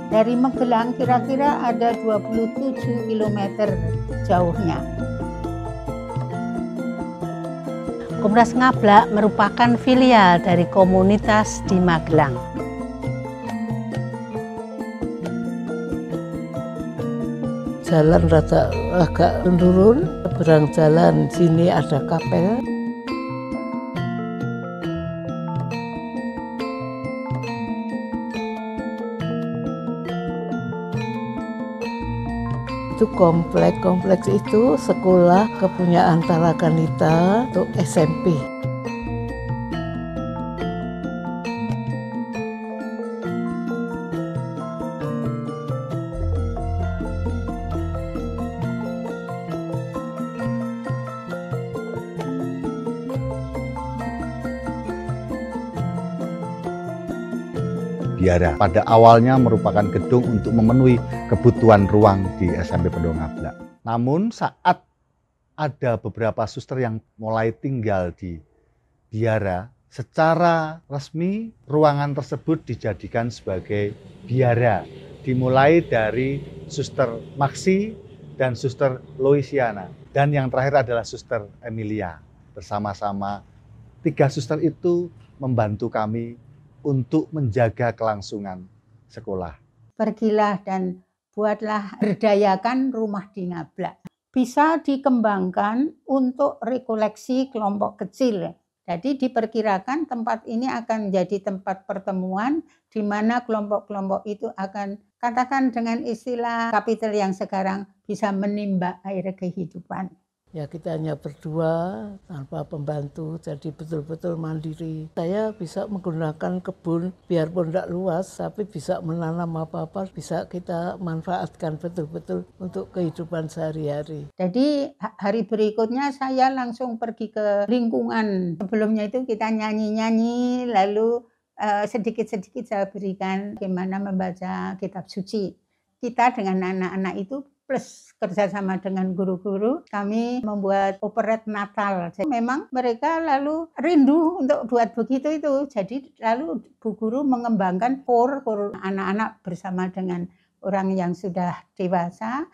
Dari Magelang kira-kira ada 27 km jauhnya. Komunitas Ngablak merupakan filial dari komunitas di Magelang. Jalan rada agak menurun, seberang jalan sini ada kapel. Itu kompleks itu sekolah kepunyaan Talaganita untuk SMP. Biara pada awalnya merupakan gedung untuk memenuhi kebutuhan ruang di SMP Pendowo Ngablak. Namun saat ada beberapa suster yang mulai tinggal di biara, secara resmi ruangan tersebut dijadikan sebagai biara. Dimulai dari Suster Maksi dan Suster Loisiana. Dan yang terakhir adalah Suster Emilia. Bersama-sama 3 suster itu membantu kami untuk menjaga kelangsungan sekolah. Pergilah dan buatlah, berdayakan rumah di Ngablak. Bisa dikembangkan untuk rekoleksi kelompok kecil. Jadi diperkirakan tempat ini akan menjadi tempat pertemuan di mana kelompok-kelompok itu akan, katakan dengan istilah kapital yang sekarang, bisa menimba air kehidupan. Ya kita hanya berdua tanpa pembantu, jadi betul-betul mandiri. Saya bisa menggunakan kebun biarpun tidak luas, tapi bisa menanam apa-apa, bisa kita manfaatkan betul-betul untuk kehidupan sehari-hari. Jadi hari berikutnya saya langsung pergi ke lingkungan. Sebelumnya itu kita nyanyi-nyanyi, lalu sedikit-sedikit saya berikan bagaimana membaca kitab suci. Kita dengan anak-anak itu plus kerjasama dengan guru-guru, kami membuat operet Natal. Jadi memang mereka lalu rindu untuk buat begitu itu. Jadi lalu Bu Guru mengembangkan kor anak-anak bersama dengan orang yang sudah dewasa.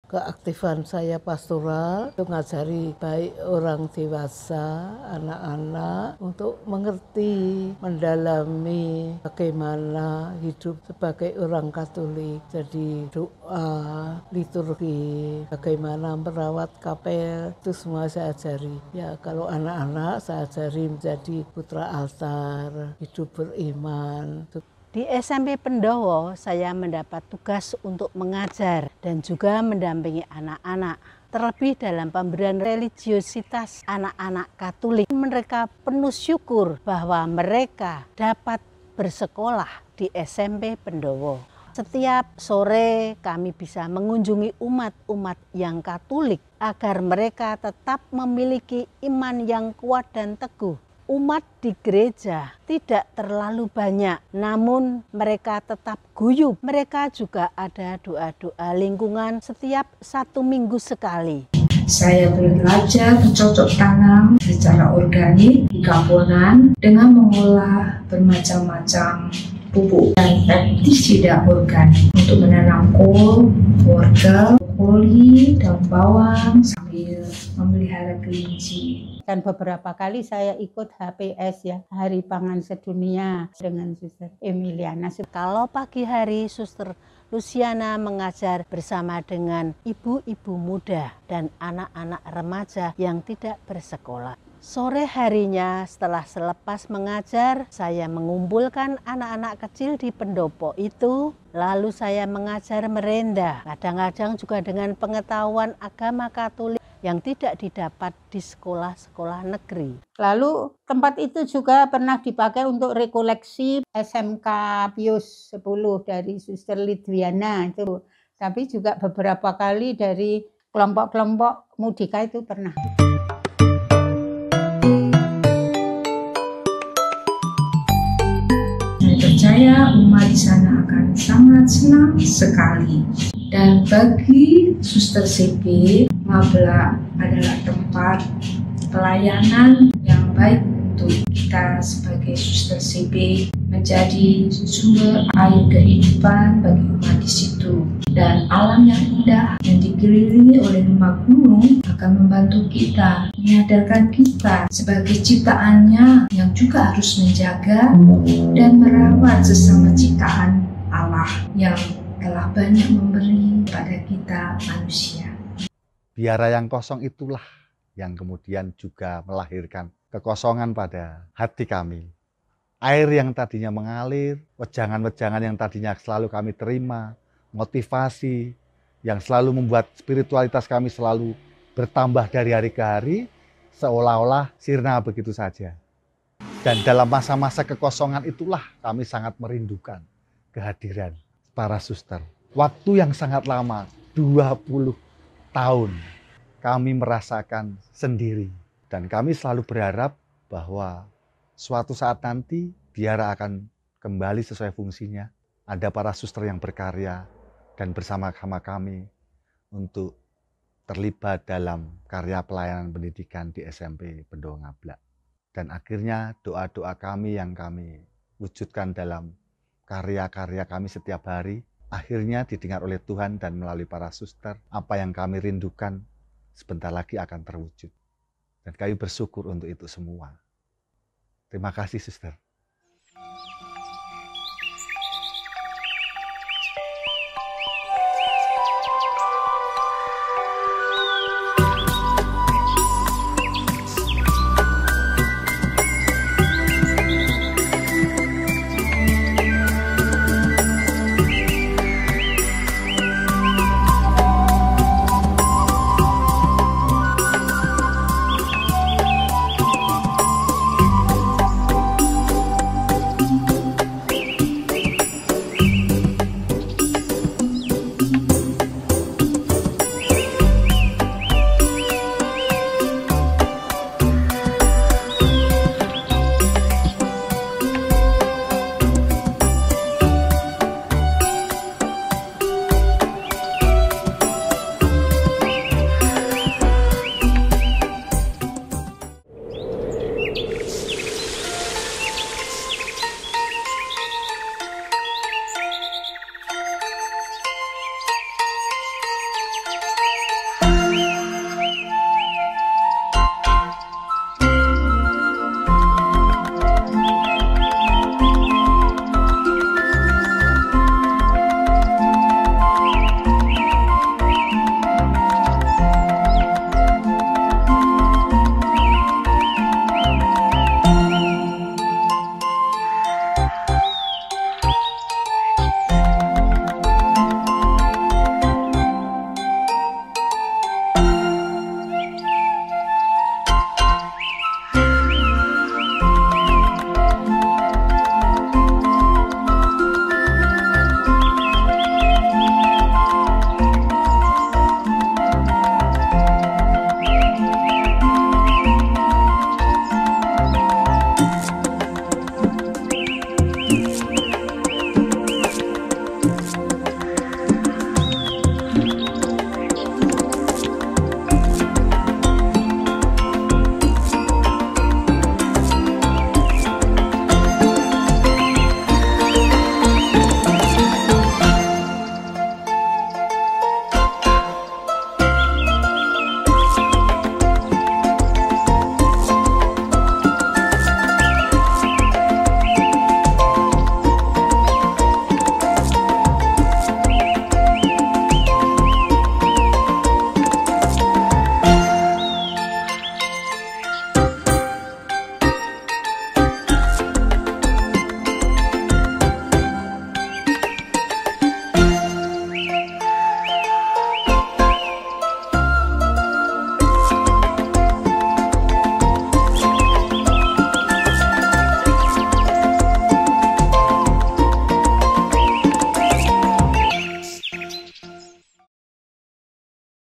Keaktifan saya pastoral untuk mengajari baik orang dewasa, anak-anak untuk mengerti, mendalami bagaimana hidup sebagai orang Katolik. Jadi doa, liturgi, bagaimana merawat kapel, itu semua saya ajari. Ya kalau anak-anak saya ajari menjadi putra altar, hidup beriman. Di SMP Pendowo, saya mendapat tugas untuk mengajar dan juga mendampingi anak-anak. Terlebih dalam pemberian religiositas anak-anak Katolik. Mereka penuh syukur bahwa mereka dapat bersekolah di SMP Pendowo. Setiap sore kami bisa mengunjungi umat-umat yang Katolik agar mereka tetap memiliki iman yang kuat dan teguh. Umat di gereja tidak terlalu banyak, namun mereka tetap guyup. Mereka juga ada doa-doa lingkungan setiap 1 minggu sekali. Saya belajar bercocok tanam secara organik di kamponan dengan mengolah bermacam-macam pupuk dan pestisida organik untuk menanam kol, wortel, brokoli, daun bawang sambil memelihara kelinci. Dan beberapa kali saya ikut HPS ya, Hari Pangan Sedunia dengan Suster Emiliana. Kalau pagi hari Suster Luciana mengajar bersama dengan ibu-ibu muda dan anak-anak remaja yang tidak bersekolah. Sore harinya setelah selepas mengajar, saya mengumpulkan anak-anak kecil di pendopo itu, lalu saya mengajar merenda. Kadang-kadang juga dengan pengetahuan agama Katolik yang tidak didapat di sekolah-sekolah negeri. Lalu tempat itu juga pernah dipakai untuk rekoleksi SMK Pius 10 dari Suster Lidwiana itu. Tapi juga beberapa kali dari kelompok-kelompok Mudika itu pernah. Saya percaya umat di sana akan sangat senang sekali. Dan bagi Suster CP, Ngablak adalah tempat pelayanan yang baik membantu kita sebagai Suster CB menjadi sumber air kehidupan bagi umat di situ. Dan alam yang indah yang dikelilingi oleh rumah gunung akan membantu kita, menyadarkan kita sebagai ciptaannya yang juga harus menjaga dan merawat sesama ciptaan Allah yang telah banyak memberi kepada kita manusia. Biara yang kosong itulah yang kemudian juga melahirkan kekosongan pada hati kami. Air yang tadinya mengalir, wejangan-wejangan yang tadinya selalu kami terima, motivasi yang selalu membuat spiritualitas kami selalu bertambah dari hari ke hari, seolah-olah sirna begitu saja. Dan dalam masa-masa kekosongan itulah kami sangat merindukan kehadiran para suster. Waktu yang sangat lama, 20 tahun, kami merasakan sendiri. Dan kami selalu berharap bahwa suatu saat nanti biara akan kembali sesuai fungsinya. Ada para suster yang berkarya dan bersama-sama kami untuk terlibat dalam karya pelayanan pendidikan di SMP Pendau Ngablak. Dan akhirnya doa-doa kami yang kami wujudkan dalam karya-karya kami setiap hari, akhirnya didengar oleh Tuhan dan melalui para suster, apa yang kami rindukan sebentar lagi akan terwujud. Dan kami bersyukur untuk itu semua. Terima kasih, suster.